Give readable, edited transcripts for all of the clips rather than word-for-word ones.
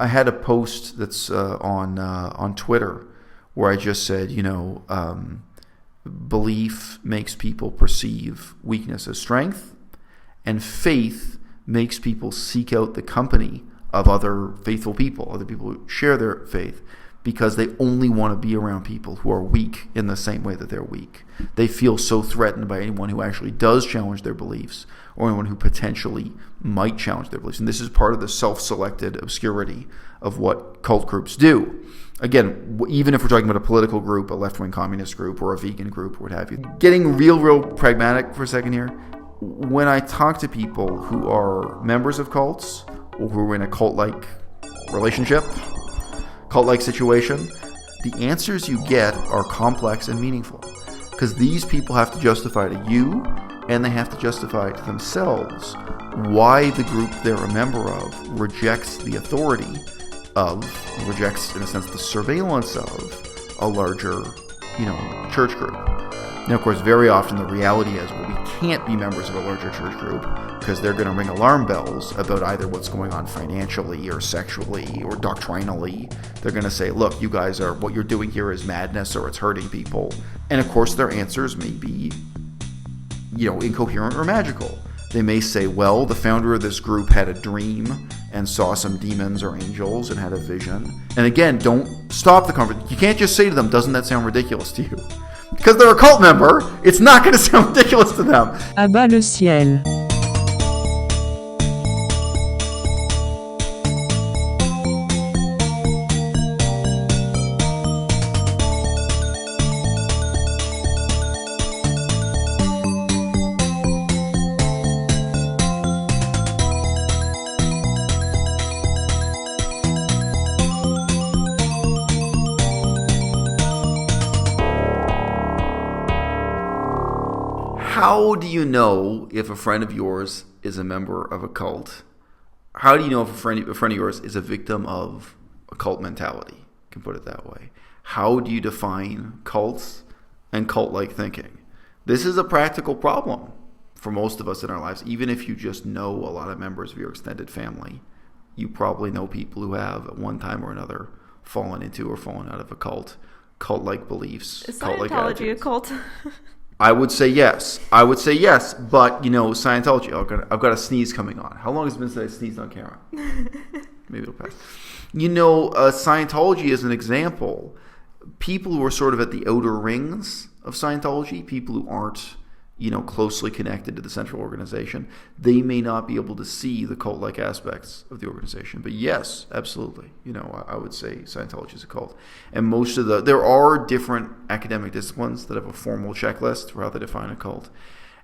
I had a post that's on Twitter where I just said, belief makes people perceive weakness as strength, and faith makes people seek out the company of other faithful people, other people who share their faith, because they only want to be around people who are weak in the same way that they're weak. They feel so threatened by anyone who actually does challenge their beliefs, or anyone who potentially might challenge their beliefs. And this is part of the self-selected obscurity of what cult groups do. Again, even if we're talking about a political group, a left-wing communist group, or a vegan group, or what have you. Getting real pragmatic for a second here. When I talk to people who are members of cults, or who are in a cult-like relationship, cult-like situation, the answers you get are complex and meaningful. Because these people have to justify to you, and they have to justify to themselves why the group they're a member of rejects the authority of, rejects, in a sense, the surveillance of a larger, church group. Now, of course, very often the reality is, well, we can't be members of a larger church group because they're going to ring alarm bells about either what's going on financially or sexually or doctrinally. They're going to say, look, you guys what you're doing here is madness, or it's hurting people. And of course, their answers may be, incoherent or magical. They may say, well, the founder of this group had a dream and saw some demons or angels and had a vision. And again, don't stop the conversation. You can't just say to them, doesn't that sound ridiculous to you? Because they're a cult member, it's not going to sound ridiculous to them. À-bas-le-ciel. How do you know if a friend of yours is a member of a cult? How do you know if a friend of yours is a victim of a cult mentality? You can put it that way. How do you define cults and cult-like thinking? This is a practical problem for most of us in our lives. Even if you just know a lot of members of your extended family, you probably know people who have, at one time or another, fallen into or fallen out of a cult-like beliefs. Is cult-like Scientology attitudes. a cult? I would say yes, but Scientology. I've got a sneeze coming on. How long has it been since I sneezed on camera? Maybe it'll pass. Scientology is an example. People who are sort of at the outer rings of Scientology, people who aren't, closely connected to the central organization, they may not be able to see the cult-like aspects of the organization. But yes, absolutely. I would say Scientology is a cult. And there are different academic disciplines that have a formal checklist for how they define a cult.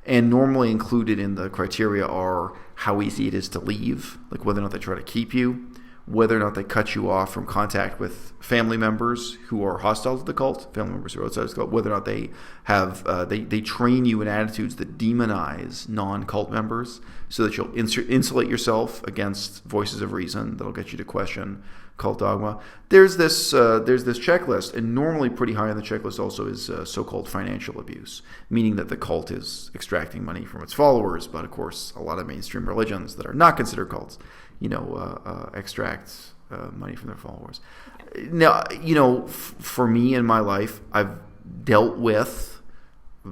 And normally included in the criteria are how easy it is to leave, like whether or not they try to keep you, whether or not they cut you off from contact with family members who are hostile to the cult, family members who are outside of the cult, whether or not they have they train you in attitudes that demonize non-cult members so that you'll insulate yourself against voices of reason that'll get you to question cult dogma. There's this checklist, and normally pretty high on the checklist also is so-called financial abuse, meaning that the cult is extracting money from its followers. But of course, a lot of mainstream religions that are not considered cults, extract money from their followers. Now, for me in my life, I've dealt with,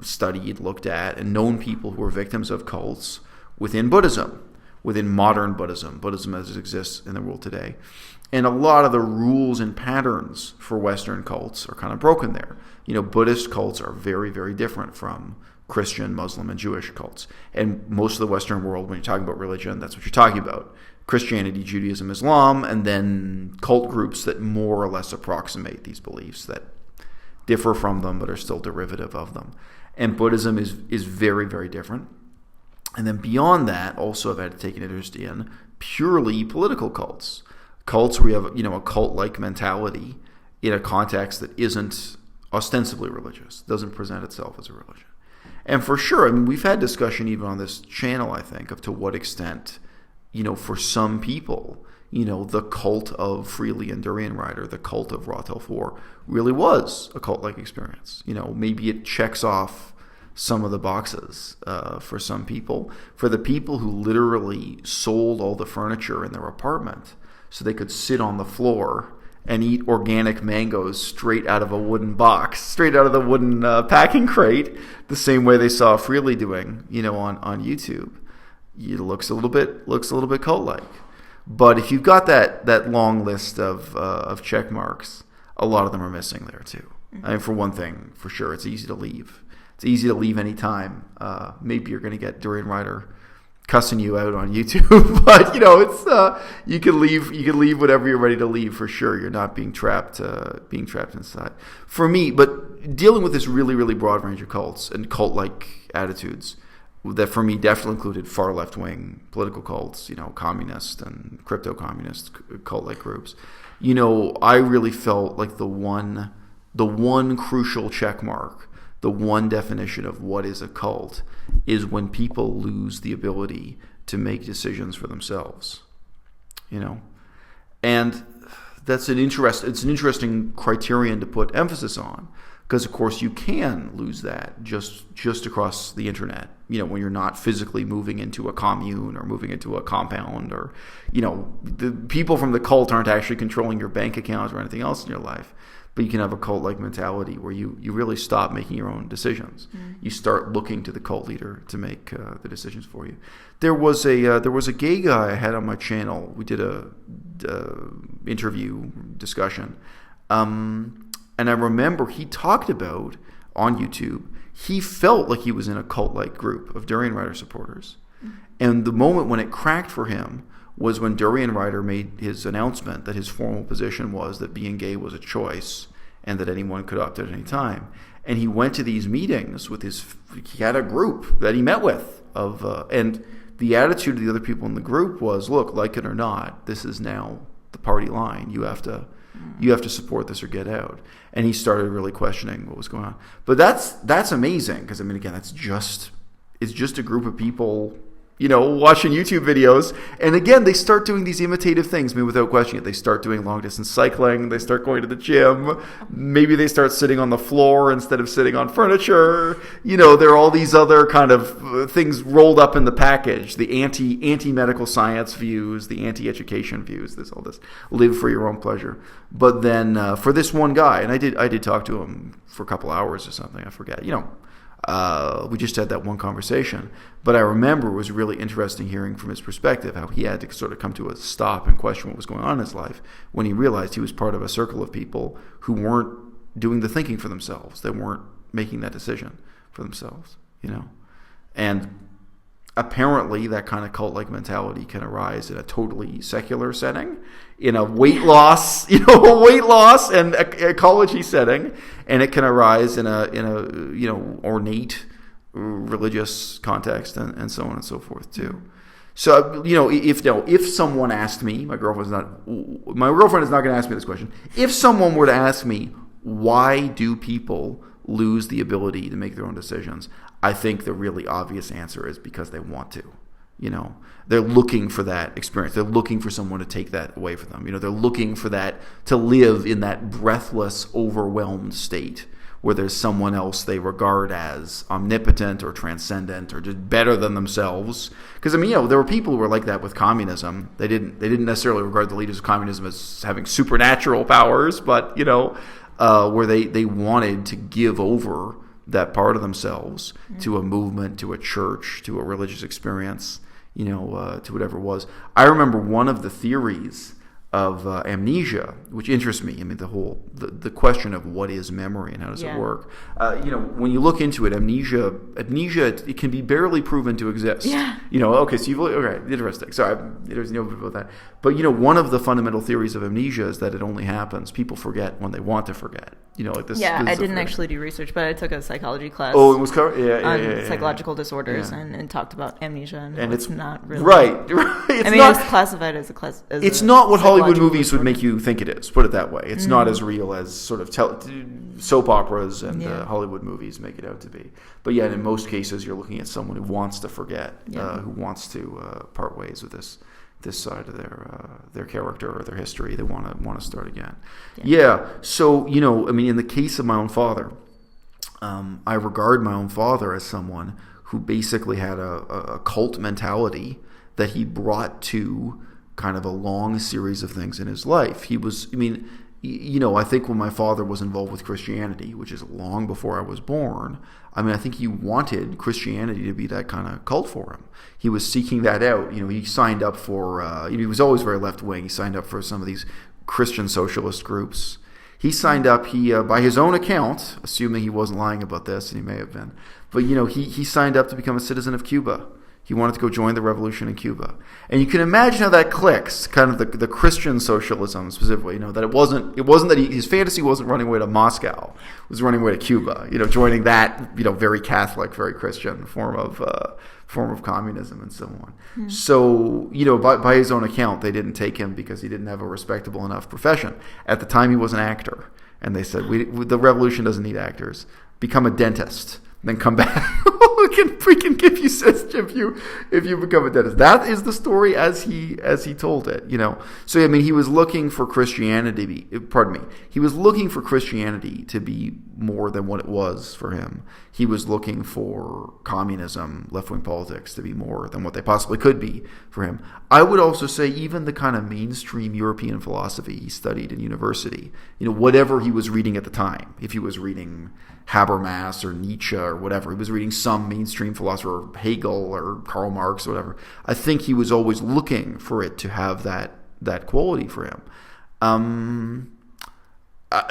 studied, looked at, and known people who are victims of cults within Buddhism, within modern Buddhism as it exists in the world today. And a lot of the rules and patterns for Western cults are kind of broken there. Buddhist cults are very, very different from Christian, Muslim, and Jewish cults. And most of the Western world, when you're talking about religion, that's what you're talking about. Christianity, Judaism, Islam, and then cult groups that more or less approximate these beliefs, that differ from them but are still derivative of them. And Buddhism is very, very different. And then beyond that, also I've had to take an interest in purely political cults. Cults where you have a cult-like mentality in a context that isn't ostensibly religious, doesn't present itself as a religion. And for sure, we've had discussion even on this channel, I think, of to what extent, for some people, the cult of Freely and Durian Rider, the cult of Raw Till 4, really was a cult-like experience. Maybe it checks off some of the boxes for some people. For the people who literally sold all the furniture in their apartment so they could sit on the floor and eat organic mangoes straight out of a wooden box, straight out of the wooden packing crate, the same way they saw Freely doing, on YouTube. It looks a little bit cult-like. But if you've got that long list of check marks, a lot of them are missing there too. I mean, for one thing, for sure, it's easy to leave. It's easy to leave any time. Maybe you're going to get Durian Rider cussing you out on YouTube, but it's you can leave whatever you're ready to leave for sure. You're not being trapped inside. For me, but dealing with this really, really broad range of cults and cult-like attitudes that for me definitely included far left-wing political cults, communist and crypto-communist cult-like groups. I really felt like the one crucial check mark, the one definition of what is a cult is when people lose the ability to make decisions for themselves, and it's an interesting criterion to put emphasis on, because of course you can lose that just across the internet, when you're not physically moving into a commune or moving into a compound, or the people from the cult aren't actually controlling your bank account or anything else in your life. But you can have a cult-like mentality where you really stop making your own decisions. You start looking to the cult leader to make the decisions for you. There was a gay guy I had on my channel. We did a interview discussion, and I remember he talked about on YouTube he felt like he was in a cult-like group of Durian Rider supporters, and the moment when it cracked for him was when Durian Rider made his announcement that his formal position was that being gay was a choice and that anyone could opt out at any time. And he went to these meetings with he had a group that he met with and the attitude of the other people in the group was, look, like it or not, this is now the party line. You have to support this or get out. And he started really questioning what was going on. But that's amazing, because again, it's just a group of people watching YouTube videos. And again, they start doing these imitative things. Without questioning it, they start doing long distance cycling. They start going to the gym. Maybe they start sitting on the floor instead of sitting on furniture. There are all these other kind of things rolled up in the package. The anti-medical science views, the anti-education views, all this live for your own pleasure. But then for this one guy, and I did talk to him for a couple hours or something, I forget, we just had that one conversation, but I remember it was really interesting hearing from his perspective how he had to sort of come to a stop and question what was going on in his life when he realized he was part of a circle of people who weren't doing the thinking for themselves. They weren't making that decision for themselves, And apparently that kind of cult-like mentality can arise in a totally secular setting, in a weight loss, and ecology setting, and it can arise in a ornate religious context and so on and so forth too. So if someone asked me, my girlfriend is not going to ask me this question. If someone were to ask me, why do people lose the ability to make their own decisions? I think the really obvious answer is because they want to. They're looking for that experience. They're looking for someone to take that away from them. They're looking for that, to live in that breathless, overwhelmed state where there's someone else they regard as omnipotent or transcendent or just better than themselves. Because there were people who were like that with communism. They didn't necessarily regard the leaders of communism as having supernatural powers, but where they wanted to give over that part of themselves to a movement, to a church, to a religious experience, to whatever it was. I remember one of the theories of amnesia, which interests me. The question of what is memory and how does it work. When you look into it, amnesia, it can be barely proven to exist. Yeah. Interesting. Sorry, there's no about that. But one of the fundamental theories of amnesia is that it only happens. People forget when they want to forget. Like this. Yeah, I didn't actually do research, but I took a psychology class. Oh, it was covered. On psychological disorders and talked about amnesia, and it's not really right. It's classified as a class. It's not what Hollywood movies would make you think it is. Put it that way. It's not as real as sort of soap operas and Hollywood movies make it out to be. But yet, in most cases, you're looking at someone who wants to forget, who wants to part ways with this side of their character or their history. They want to start again. Yeah. So in the case of my own father, I regard my own father as someone who basically had a cult mentality that he brought to kind of a long series of things in his life. He was, I mean, I think when my father was involved with Christianity, which is long before I was born, I think he wanted Christianity to be that kind of cult for him. He was seeking that out. He signed up for, he was always very left-wing. He signed up for some of these Christian socialist groups. He signed up, by his own account, assuming he wasn't lying about this, and he may have been, but, he signed up to become a citizen of Cuba. He wanted to go join the revolution in Cuba. And you can imagine how that clicks, kind of the Christian socialism specifically, that it wasn't that his fantasy wasn't running away to Moscow, it was running away to Cuba, joining that, very Catholic, very Christian form of communism and so on. Mm. So, by his own account, they didn't take him because he didn't have a respectable enough profession. At the time, he was an actor. And they said, the revolution doesn't need actors. Become a dentist. Then come back. we can give you citizenship if you become a dentist. That is the story as he told it. So he was looking for Christianity. He was looking for Christianity to be more than what it was for him. He was looking for communism, left-wing politics to be more than what they possibly could be for him. I would also say even the kind of mainstream European philosophy he studied in university, whatever he was reading at the time, if he was reading Habermas or Nietzsche or whatever, he was reading some mainstream philosopher, Hegel or Karl Marx or whatever, I think he was always looking for it to have that quality for him.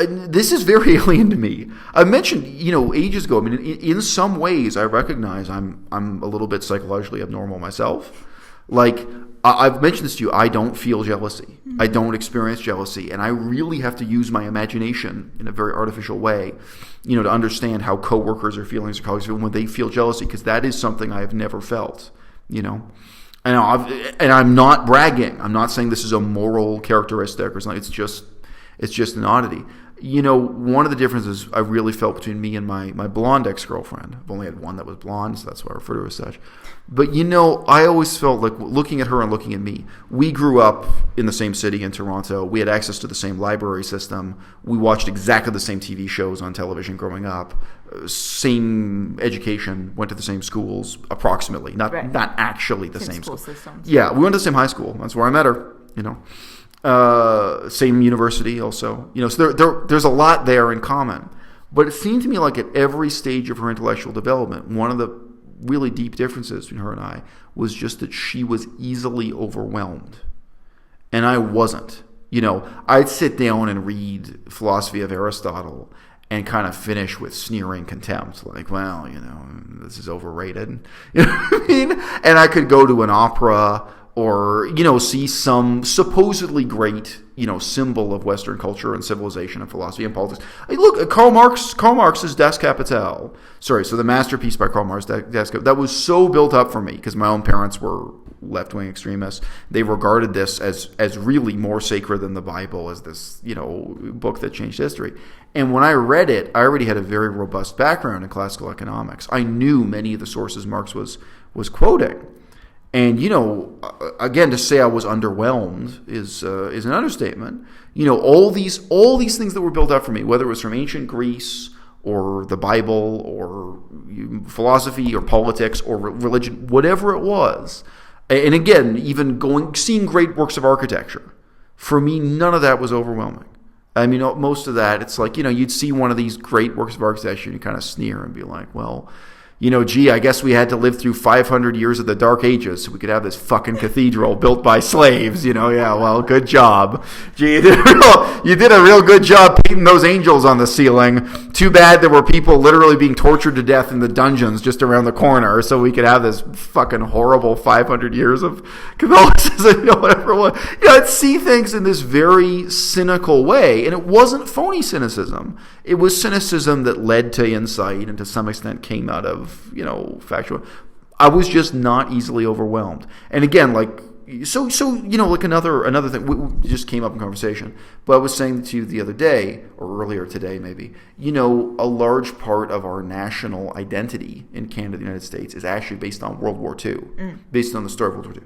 This is very alien to me. I mentioned, ages ago, in some ways I recognize I'm a little bit psychologically abnormal myself. Like, I've mentioned this to you, I don't feel jealousy. I don't experience jealousy. And I really have to use my imagination in a very artificial way, to understand how coworkers or feelings or colleagues feel when they feel jealousy, because that is something I have never felt, And I'm not bragging. I'm not saying this is a moral characteristic or something. It's just an oddity. One of the differences I really felt between me and my blonde ex-girlfriend, I've only had one that was blonde, so that's why I refer to her as such. But, I always felt like looking at her and looking at me, we grew up in the same city in Toronto. We had access to the same library system. We watched exactly the same TV shows on television growing up. Same education, went to the same schools, approximately. Not actually the same school systems. Yeah, we went to the same high school. That's where I met her, Same university also. So there's a lot there in common. But it seemed to me like at every stage of her intellectual development, one of the really deep differences between her and I was just that she was easily overwhelmed. And I wasn't. I'd sit down and read Philosophy of Aristotle and kind of finish with sneering contempt. Like, well, this is overrated. You know what I mean? And I could go to an opera or, see some supposedly great, symbol of Western culture and civilization and philosophy and politics. Look, Karl Marx's Das Kapital. Sorry, so the masterpiece by Karl Marx, Das Kapital, that was so built up for me because my own parents were left-wing extremists. They regarded this as really more sacred than the Bible, as this, book that changed history. And when I read it, I already had a very robust background in classical economics. I knew many of the sources Marx was quoting. And, again, to say I was underwhelmed is an understatement. All these things that were built up for me, whether it was from ancient Greece or the Bible or philosophy or politics or religion, whatever it was. And again, even seeing great works of architecture, for me, none of that was overwhelming. Most of that, it's like, you'd see one of these great works of architecture and you kind of sneer and be like, well, I guess we had to live through 500 years of the Dark Ages so we could have this fucking cathedral built by slaves, yeah, well, good job. Gee, you did a real good job painting those angels on the ceiling. Too bad there were people literally being tortured to death in the dungeons just around the corner so we could have this fucking horrible 500 years of Catholicism, whatever it was. I'd see things in this very cynical way, and it wasn't phony cynicism. It was cynicism that led to insight and to some extent came out of, factual. I was just not easily overwhelmed. And again, like another thing, we just came up in conversation, but I was saying to you the other day, or earlier today maybe, a large part of our national identity in Canada, the United States, is actually based on World War II, based on the story of World War II.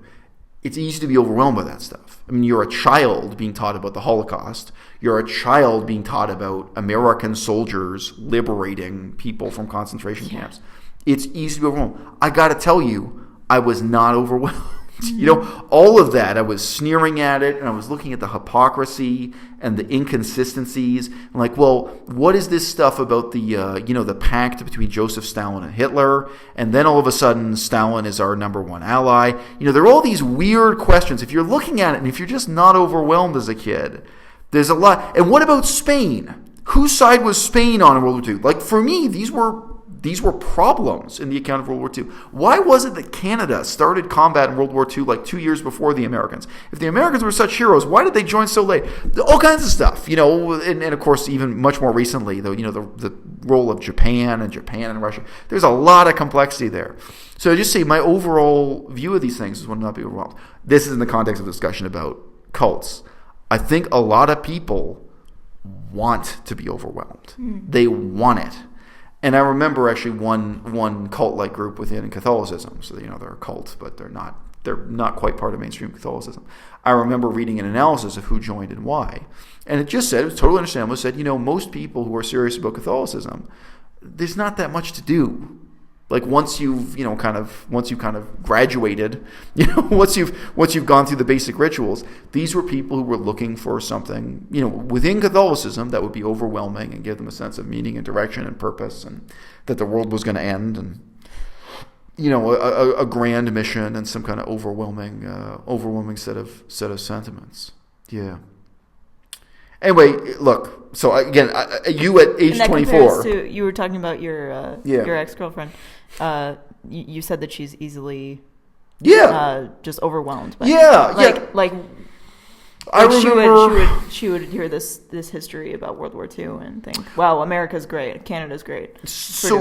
It's easy to be overwhelmed by that stuff. You're a child being taught about the Holocaust. You're a child being taught about American soldiers liberating people from concentration camps. It's easy to be overwhelmed. I got to tell you, I was not overwhelmed. All of that. I was sneering at it, and I was looking at the hypocrisy and the inconsistencies. I'm like, well, what is this stuff about the pact between Joseph Stalin and Hitler? And then all of a sudden, Stalin is our number one ally. There are all these weird questions. If you're looking at it, and if you're just not overwhelmed as a kid, there's a lot. And what about Spain? Whose side was Spain on in World War II? Like, for me, these were problems in the account of World War II. Why was it that Canada started combat in World War II like 2 years before the Americans? If the Americans were such heroes, why did they join so late? All kinds of stuff, and of course, even much more recently, though, the role of Japan and Russia. There's a lot of complexity there. So I just say my overall view of these things is one not be overwhelmed. This is in the context of a discussion about cults. I think a lot of people want to be overwhelmed. They want it. And I remember actually one cult-like group within Catholicism. So they're a cult, but they're not quite part of mainstream Catholicism. I remember reading an analysis of who joined and why. And it just said, it was totally understandable, it said, most people who are serious about Catholicism, there's not that much to do. Like once you've kind of graduated, once you've gone through the basic rituals, these were people who were looking for something, within Catholicism that would be overwhelming and give them a sense of meaning and direction and purpose, and that the world was going to end, and a grand mission and some kind of overwhelming set of sentiments. Yeah. Anyway, look. So again, you at age 24. You were talking about your ex-girlfriend. You said that she's easily just overwhelmed. Like I remember she would hear this history about World War II and think, wow, America's great, Canada's great. So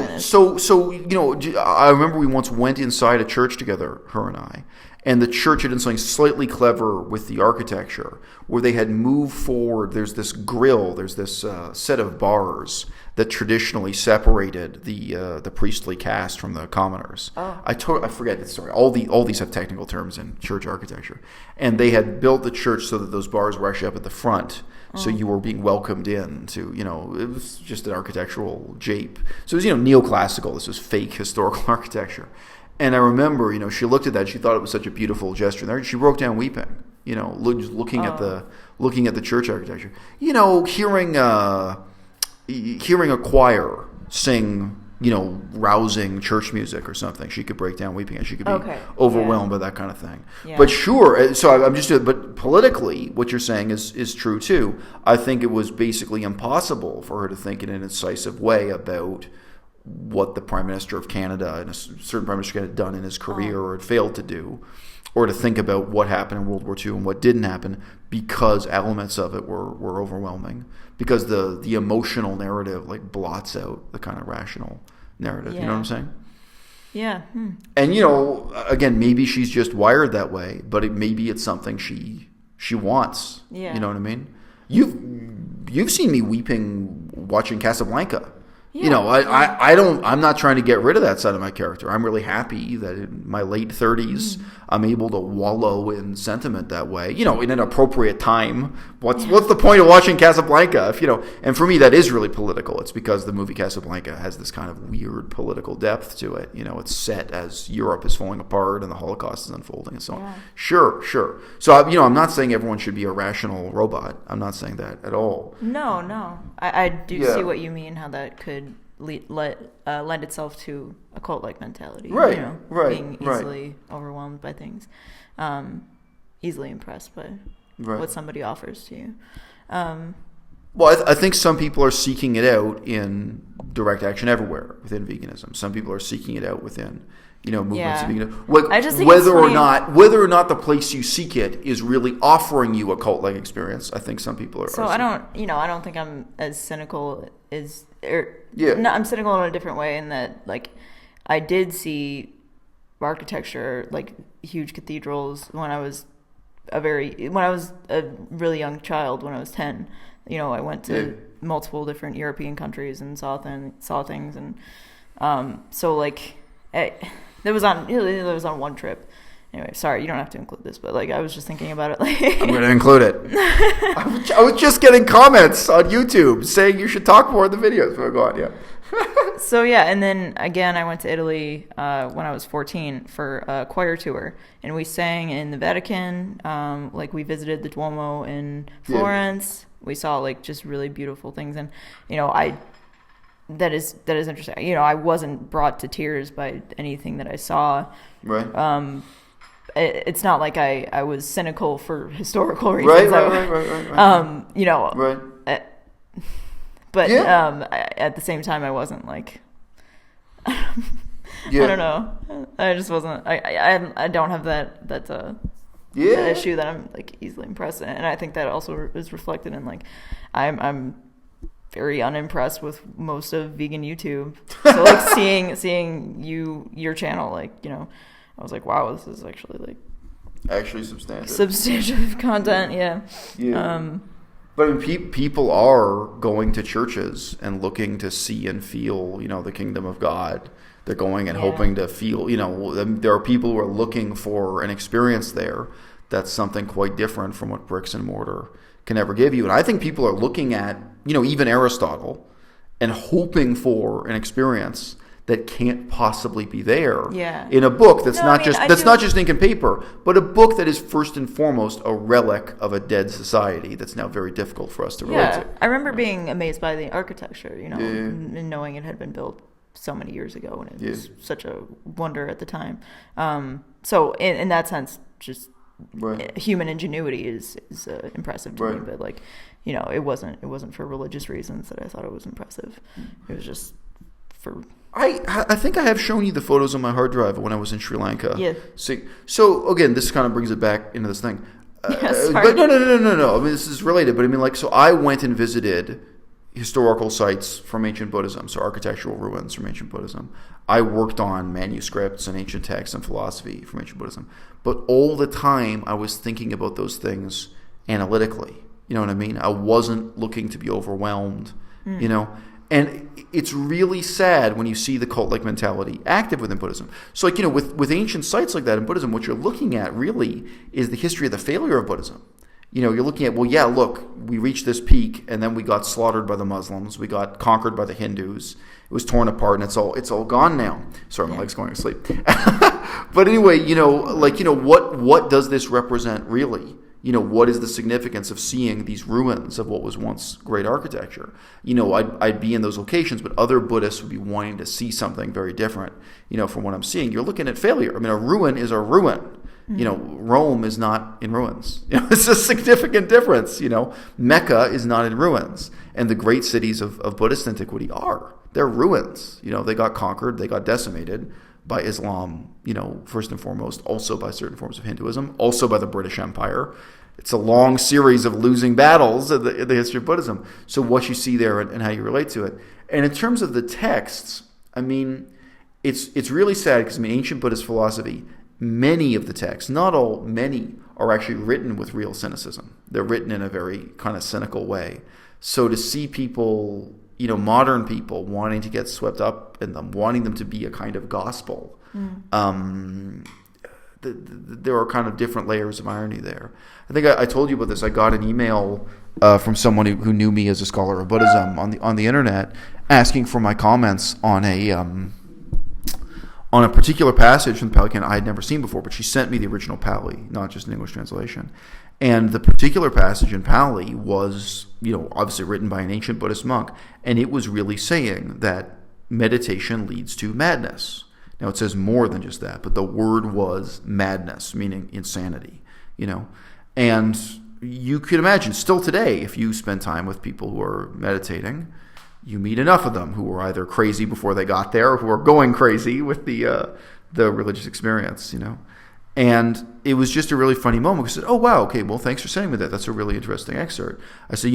I remember we once went inside a church together, her and I. And the church had done something slightly clever with the architecture, where they had moved forward. There's this grill, there's this set of bars that traditionally separated the priestly caste from the commoners. Oh. I forget the story. All these have technical terms in church architecture, and they had built the church so that those bars were actually up at the front, so you were being welcomed in. It was just an architectural jape. So it was neoclassical. This was fake historical architecture. And I remember, she looked at that. She thought it was such a beautiful gesture. There, she broke down weeping. Looking at the church architecture. Hearing a choir sing, rousing church music or something. She could break down weeping, and she could be overwhelmed by that kind of thing. Yeah. But sure, so I'm just. But politically, what you're saying is true too. I think it was basically impossible for her to think in an incisive way about what the Prime Minister of Canada and a certain Prime Minister had done in his career or had failed to do, or to think about what happened in World War II and what didn't happen, because elements of it were overwhelming, because the emotional narrative blots out the kind of rational narrative. Yeah. You know what I'm saying? Yeah. And again, maybe she's just wired that way, but maybe it's something she wants. Yeah. You know what I mean? You've seen me weeping watching Casablanca. Yeah. I'm not trying to get rid of that side of my character. I'm really happy that in my late 30s, I'm able to wallow in sentiment that way, in an appropriate time. What's the point of watching Casablanca? And for me, that is really political. It's because the movie Casablanca has this kind of weird political depth to it. It's set as Europe is falling apart and the Holocaust is unfolding and so on. Yeah. Sure. So, I'm not saying everyone should be a rational robot. I'm not saying that at all. No. I do see what you mean, how that could lend itself to a cult-like mentality. Right. Being easily overwhelmed by things, easily impressed by what somebody offers to you. Well, I think some people are seeking it out in direct action everywhere within veganism. Some people are seeking it out within movements of veganism. I just think whether or not the place you seek it is really offering you a cult-like experience, I think some people are. So I don't think I'm as cynical as. No, I'm cynical in a different way in that, I did see architecture, huge cathedrals when I was a really young child, when I was 10. I went to multiple different European countries and saw things, and there was on one trip. Anyway, sorry, you don't have to include this, but I was just thinking about it. I'm going to include it. I was just getting comments on YouTube saying you should talk more in the videos. But go on, yeah. So yeah, and then again, I went to Italy when I was 14 for a choir tour, and we sang in the Vatican. Like we visited the Duomo in Florence. Yeah. We saw like just really beautiful things, and that is interesting. I wasn't brought to tears by anything that I saw. Right. It's not like I was cynical for historical reasons. Right. Right. But at the same time, I wasn't like, I don't know. I just wasn't. I don't have that issue that I'm like easily impressed, and I think that also is reflected in like I'm very unimpressed with most of vegan YouTube. So like seeing your channel, like I was like, wow, this is actually substantive content. Yeah. But I mean, people are going to churches and looking to see and feel, the kingdom of God. They're going and hoping to feel, there are people who are looking for an experience there that's something quite different from what bricks and mortar can ever give you. And I think people are looking at, even Aristotle and hoping for an experience that can't possibly be there in a book that's not just ink and paper, but a book that is first and foremost a relic of a dead society that's now very difficult for us to relate to. I remember being amazed by the architecture, and knowing it had been built so many years ago, and it was such a wonder at the time. So in that sense, just human ingenuity is impressive to me, but like, it wasn't for religious reasons that I thought it was impressive. It was just for... I think I have shown you the photos on my hard drive when I was in Sri Lanka. Yeah. See, so again, this kind of brings it back into this thing. But no. I mean, this is related, but I mean, so I went and visited historical sites from ancient Buddhism, so architectural ruins from ancient Buddhism. I worked on manuscripts and ancient texts and philosophy from ancient Buddhism. But all the time, I was thinking about those things analytically. You know what I mean? I wasn't looking to be overwhelmed, And it's really sad when you see the cult-like mentality active within Buddhism. So, like, with ancient sites like that in Buddhism, what you're looking at really is the history of the failure of Buddhism. You're looking at, look, we reached this peak, and then we got slaughtered by the Muslims. We got conquered by the Hindus. It was torn apart, and it's all gone now. Sorry, my leg's going to sleep. But anyway, what does this represent really? What is the significance of seeing these ruins of what was once great architecture? I'd be in those locations, but other Buddhists would be wanting to see something very different, from what I'm seeing. You're looking at failure. I mean, a ruin is a ruin. Rome is not in ruins. It's a significant difference. Mecca is not in ruins. And the great cities of Buddhist antiquity are. They're ruins. They got conquered. They got decimated by Islam, first and foremost, also by certain forms of Hinduism, also by the British Empire. It's a long series of losing battles in the history of Buddhism. So what you see there and how you relate to it. And in terms of the texts, I mean, it's really sad because, ancient Buddhist philosophy, many of the texts, not all, many, are actually written with real cynicism. They're written in a very kind of cynical way. So to see people... modern people wanting to get swept up in them, wanting them to be a kind of gospel. There are kind of different layers of irony there. I think I told you about this. I got an email from someone who knew me as a scholar of Buddhism on the internet, asking for my comments on a particular passage from the Pali Canon I had never seen before, but she sent me the original Pali, not just an English translation. And the particular passage in Pali was, obviously written by an ancient Buddhist monk, and it was really saying that meditation leads to madness. Now, it says more than just that, but the word was madness, meaning insanity, And you could imagine, still today, if you spend time with people who are meditating, you meet enough of them who are either crazy before they got there or who are going crazy with the religious experience, And it was just a really funny moment. I said, oh, wow, okay, well, thanks for sending me that. That's a really interesting excerpt. I said,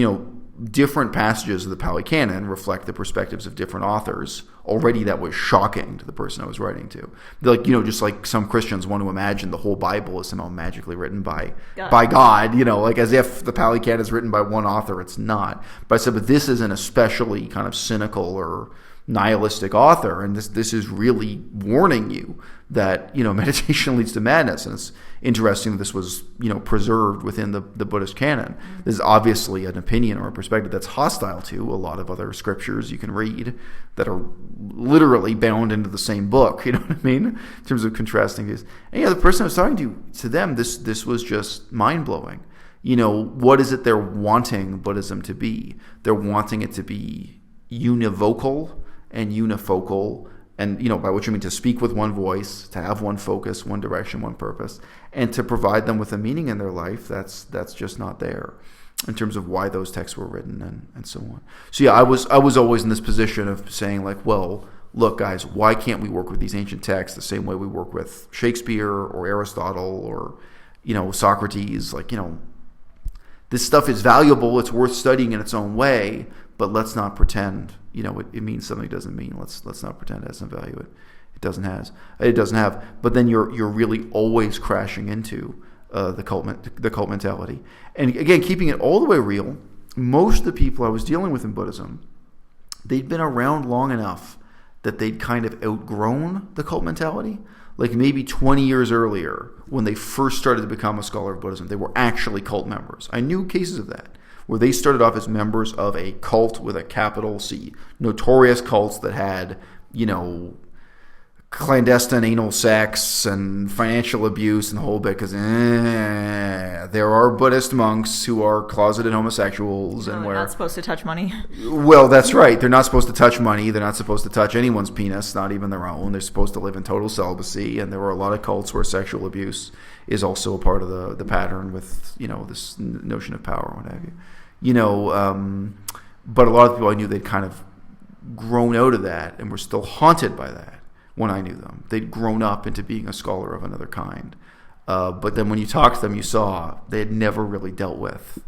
different passages of the Pali Canon reflect the perspectives of different authors. Already that was shocking to the person I was writing to. Like, just like some Christians want to imagine the whole Bible is somehow magically written by God, like as if the Pali Canon is written by one author. It's not. But I said, but this is an especially kind of cynical or, nihilistic author, and this is really warning you that, meditation leads to madness. And it's interesting that this was, preserved within the Buddhist canon. This is obviously an opinion or a perspective that's hostile to a lot of other scriptures you can read that are literally bound into the same book, you know what I mean, in terms of contrasting these. And the person I was talking to them, this was just mind-blowing. What is it they're wanting Buddhism to be? They're wanting it to be univocal and unifocal, and by which I mean to speak with one voice, to have one focus, one direction, one purpose, and to provide them with a meaning in their life that's just not there in terms of why those texts were written and so on. So I was always in this position of saying, like, well, look, guys, why can't we work with these ancient texts the same way we work with Shakespeare or Aristotle or Socrates? Like, this stuff is valuable, it's worth studying in its own way, but let's not pretend it means something it doesn't mean. Let's not pretend it has some value it doesn't have. But then you're really always crashing into the cult mentality. And again, keeping it all the way real, most of the people I was dealing with in Buddhism, they'd been around long enough that they'd kind of outgrown the cult mentality. Like maybe 20 years earlier, when they first started to become a scholar of Buddhism, they were actually cult members. I knew cases of that, where they started off as members of a cult with a capital C, notorious cults that had, clandestine anal sex and financial abuse and the whole bit, because there are Buddhist monks who are closeted homosexuals. No, and they're not supposed to touch money. Well, that's right. They're not supposed to touch money. They're not supposed to touch anyone's penis, not even their own. They're supposed to live in total celibacy, and there are a lot of cults where sexual abuse is also a part of the pattern with, this notion of power and what have you. But a lot of people I knew, they'd kind of grown out of that and were still haunted by that. When I knew them, they'd grown up into being a scholar of another kind. But then when you talk to them, you saw they had never really dealt with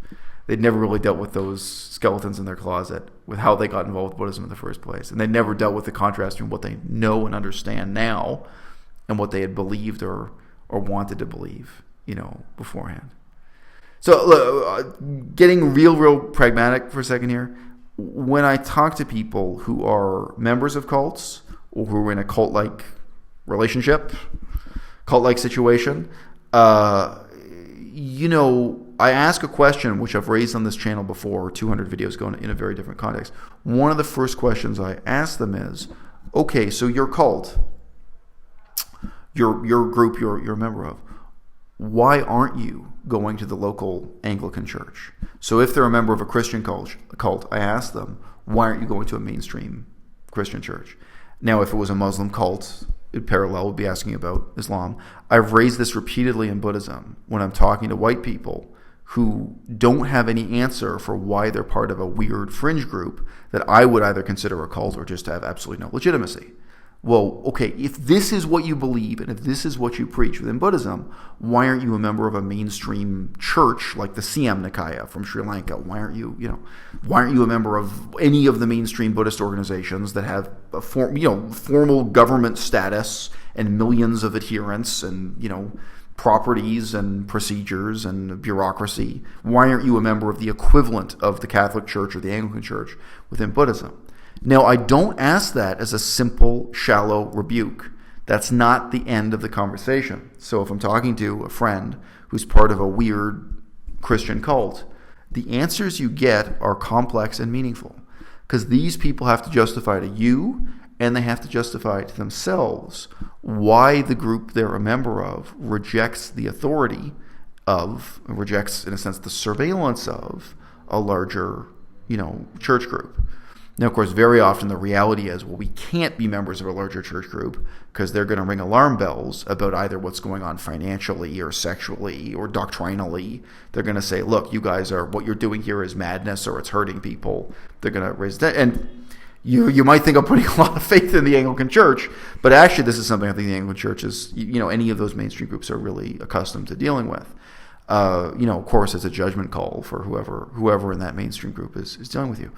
those skeletons in their closet, with how they got involved with Buddhism in the first place. And they never dealt with the contrast between what they know and understand now and what they had believed or wanted to believe, beforehand. So getting real pragmatic for a second here, when I talk to people who are members of cults, or who are in a cult-like relationship, cult-like situation, I ask a question which I've raised on this channel before, 200 videos ago in a very different context. One of the first questions I ask them is, okay, so your cult, your group you're a member of, why aren't you going to the local Anglican church? So if they're a member of a Christian cult, I ask them, why aren't you going to a mainstream Christian church? Now, if it was a Muslim cult, in parallel would be asking about Islam. I've raised this repeatedly in Buddhism when I'm talking to white people who don't have any answer for why they're part of a weird fringe group that I would either consider a cult or just have absolutely no legitimacy. Well, okay, if this is what you believe and if this is what you preach within Buddhism, why aren't you a member of a mainstream church like the Siam Nikaya from Sri Lanka? Why aren't you a member of any of the mainstream Buddhist organizations that have a formal government status and millions of adherents and, properties and procedures and bureaucracy? Why aren't you a member of the equivalent of the Catholic Church or the Anglican Church within Buddhism? Now, I don't ask that as a simple, shallow rebuke. That's not the end of the conversation. So if I'm talking to a friend who's part of a weird Christian cult, the answers you get are complex and meaningful, because these people have to justify to you and they have to justify to themselves why the group they're a member of rejects the authority of, rejects, in a sense, the surveillance of a larger, church group. Now, of course, very often the reality is, well, we can't be members of a larger church group because they're going to ring alarm bells about either what's going on financially or sexually or doctrinally. They're going to say, look, you guys what you're doing here is madness or it's hurting people. They're going to raise that. And you might think I'm putting a lot of faith in the Anglican Church, but actually this is something I think the Anglican Church is, any of those mainstream groups are really accustomed to dealing with. Of course, it's a judgment call for whoever in that mainstream group is dealing with you.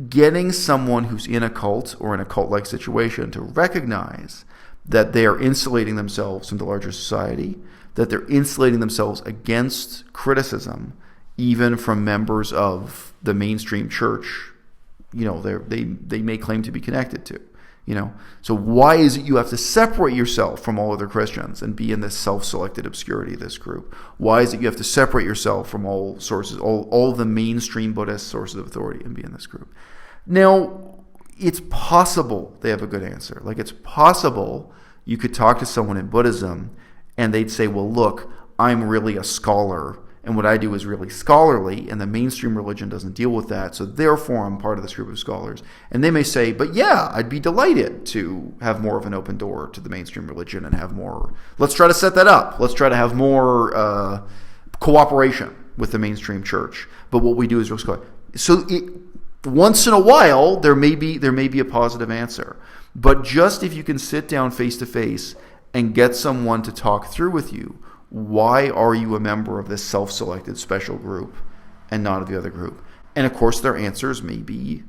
Getting someone who's in a cult or in a cult-like situation to recognize that they are insulating themselves from the larger society, that they're insulating themselves against criticism, even from members of the mainstream church they may claim to be connected to. So why is it you have to separate yourself from all other Christians and be in this self-selected obscurity of this group? Why is it you have to separate yourself from all sources, all the mainstream Buddhist sources of authority and be in this group? Now, it's possible they have a good answer. Like, it's possible you could talk to someone in Buddhism and they'd say, well, look, I'm really a scholar, and what I do is really scholarly, and the mainstream religion doesn't deal with that, so therefore I'm part of this group of scholars. And they may say, but yeah, I'd be delighted to have more of an open door to the mainstream religion and have more, let's try to set that up. Let's try to have more cooperation with the mainstream church. But what we do is real scholarly. So once in a while, there may be a positive answer. But just if you can sit down face to face and get someone to talk through with you, why are you a member of this self-selected special group and not of the other group? And of course, their answers may be,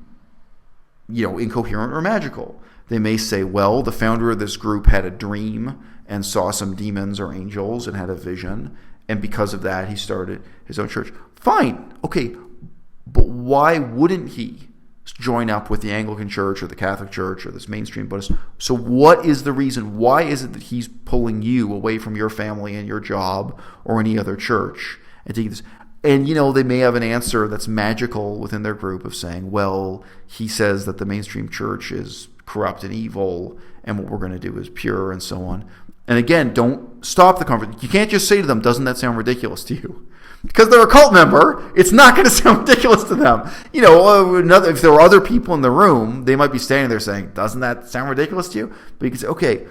incoherent or magical. They may say, well, the founder of this group had a dream and saw some demons or angels and had a vision, and because of that, he started his own church. Fine, okay, but why wouldn't he join up with the Anglican Church or the Catholic Church or this mainstream Buddhist? So what is the reason? Why is it that he's pulling you away from your family and your job or any other church and taking this? And, they may have an answer that's magical within their group of saying, well, he says that the mainstream church is corrupt and evil, and what we're going to do is pure, and so on. And again, don't stop the conversation. You can't just say to them, doesn't that sound ridiculous to you? Because they're a cult member, it's not going to sound ridiculous to them. If there were other people in the room, they might be standing there saying, doesn't that sound ridiculous to you? But you can say, okay,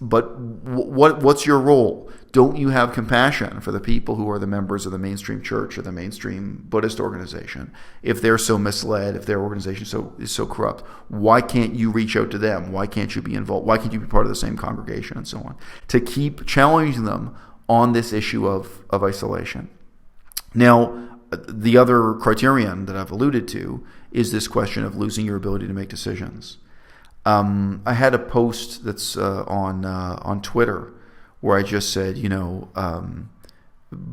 but what's your role? Don't you have compassion for the people who are the members of the mainstream church or the mainstream Buddhist organization? If they're so misled, if their organization is so corrupt, why can't you reach out to them? Why can't you be involved? Why can't you be part of the same congregation and so on? To keep challenging them on this issue of isolation. Now, the other criterion that I've alluded to is this question of losing your ability to make decisions. I had a post that's on Twitter where I just said,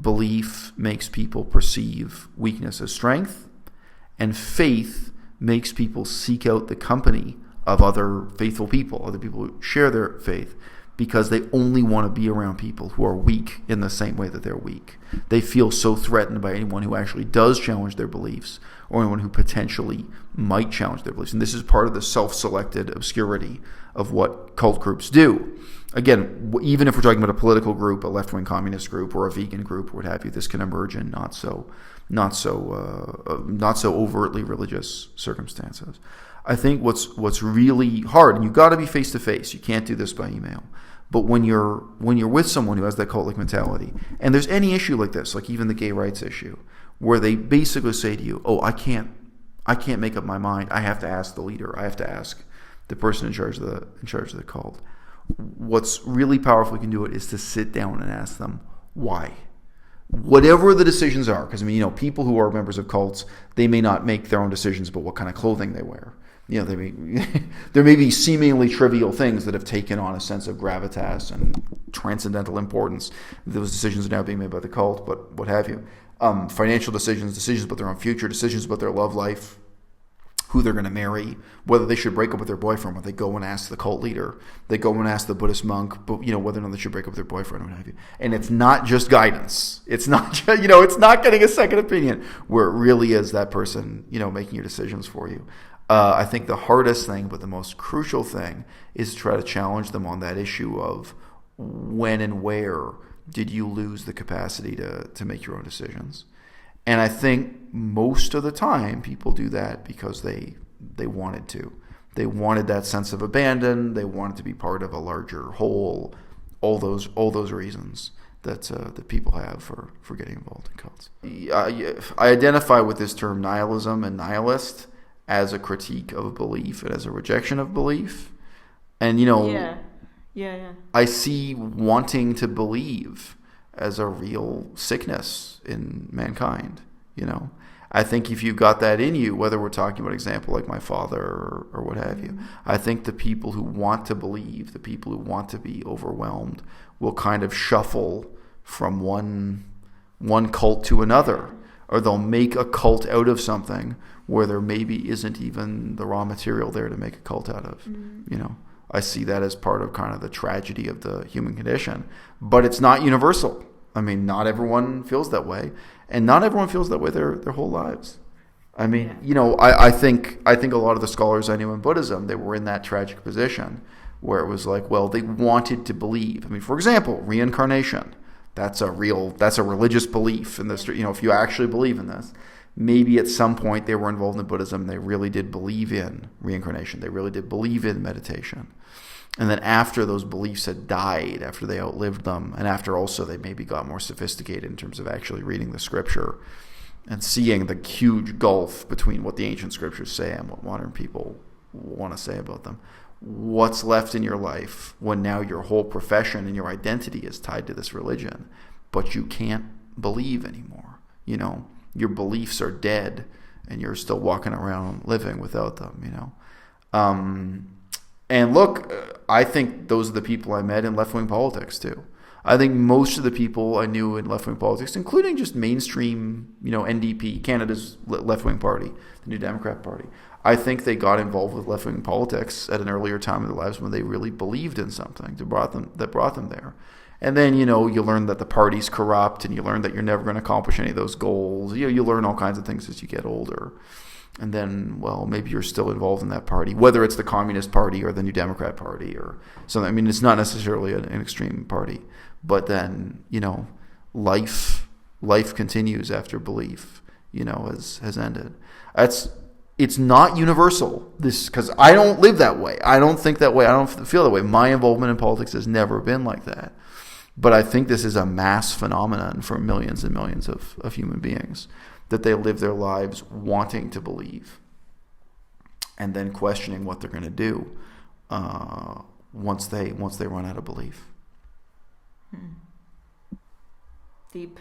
belief makes people perceive weakness as strength, and faith makes people seek out the company of other faithful people, other people who share their faith, because they only want to be around people who are weak in the same way that they're weak. They feel so threatened by anyone who actually does challenge their beliefs, or anyone who potentially might challenge their beliefs. And this is part of the self-selected obscurity of what cult groups do. Again, even if we're talking about a political group, a left-wing communist group, or a vegan group, or what have you, this can emerge in not so overtly religious circumstances. I think what's really hard, and you've got to be face to face. You can't do this by email. But when you're with someone who has that cult-like mentality, and there's any issue like this, like even the gay rights issue, where they basically say to you, "Oh, I can't make up my mind. I have to ask the leader. I have to ask the person in charge of the cult." What's really powerful you can do it is to sit down and ask them why. Whatever the decisions are, because people who are members of cults, they may not make their own decisions about what kind of clothing they wear. There may be seemingly trivial things that have taken on a sense of gravitas and transcendental importance. Those decisions are now being made by the cult, but what have you. Financial decisions about their own future, decisions about their love life, who they're going to marry, whether they should break up with their boyfriend, whether they go and ask the cult leader, they go and ask the Buddhist monk, but whether or not they should break up with their boyfriend or what have you. And it's not just guidance. It's not just, it's not getting a second opinion, where it really is that person, making your decisions for you. I think the hardest thing, but the most crucial thing, is to try to challenge them on that issue of when and where did you lose the capacity to make your own decisions. And I think most of the time people do that because they wanted to. They wanted that sense of abandon. They wanted to be part of a larger whole. All those reasons that people have for getting involved in cults. I identify with this term nihilism and nihilist as a critique of belief and as a rejection of belief. And Yeah. I see wanting to believe as a real sickness in mankind. I think if you've got that in you, whether we're talking about an example like my father or what have you, I think the people who want to believe, the people who want to be overwhelmed, will kind of shuffle from one cult to another. or they'll make a cult out of something where there maybe isn't even the raw material there to make a cult out of. You know, I see that as part of kind of the tragedy of the human condition, but it's not universal. I mean, not everyone feels that way, and not everyone feels that way their whole lives. I mean, you know, I think a lot of the scholars I knew in Buddhism, they were in that tragic position where it was like, well, they wanted to believe. I mean, for example, reincarnation. That's a religious belief in this. You know, if you actually believe in this, maybe at some point they were involved in Buddhism and they really did believe in reincarnation. They really did believe in meditation. And then after those beliefs had died, after they outlived them, and after also they maybe got more sophisticated in terms of actually reading the scripture and seeing the huge gulf between what the ancient scriptures say and what modern people want to say about them. What's left in your life when now your whole profession and your identity is tied to this religion, but you can't believe anymore? You know, your beliefs are dead and you're still walking around living without them, you know. And look, I think those are the people I met in left-wing politics too. I think most of the people I knew in left-wing politics, including just mainstream, you know, NDP, Canada's left-wing party, the New Democrat Party, I think they got involved with left-wing politics at an earlier time in their lives when they really believed in something that brought them there. And then, you know, you learn that the party's corrupt and you learn that you're never going to accomplish any of those goals. You know, you learn all kinds of things as you get older. And then, well, maybe you're still involved in that party, whether it's the Communist Party or the New Democrat Party or something. I mean, it's not necessarily an extreme party. But then, you know, life continues after belief, you know, has ended. It's not universal. This, because I don't live that way. I don't think that way. I don't feel that way. My involvement in politics has never been like that. But I think this is a mass phenomenon for millions and millions of human beings, that they live their lives wanting to believe and then questioning what they're going to do once they run out of belief. Deep.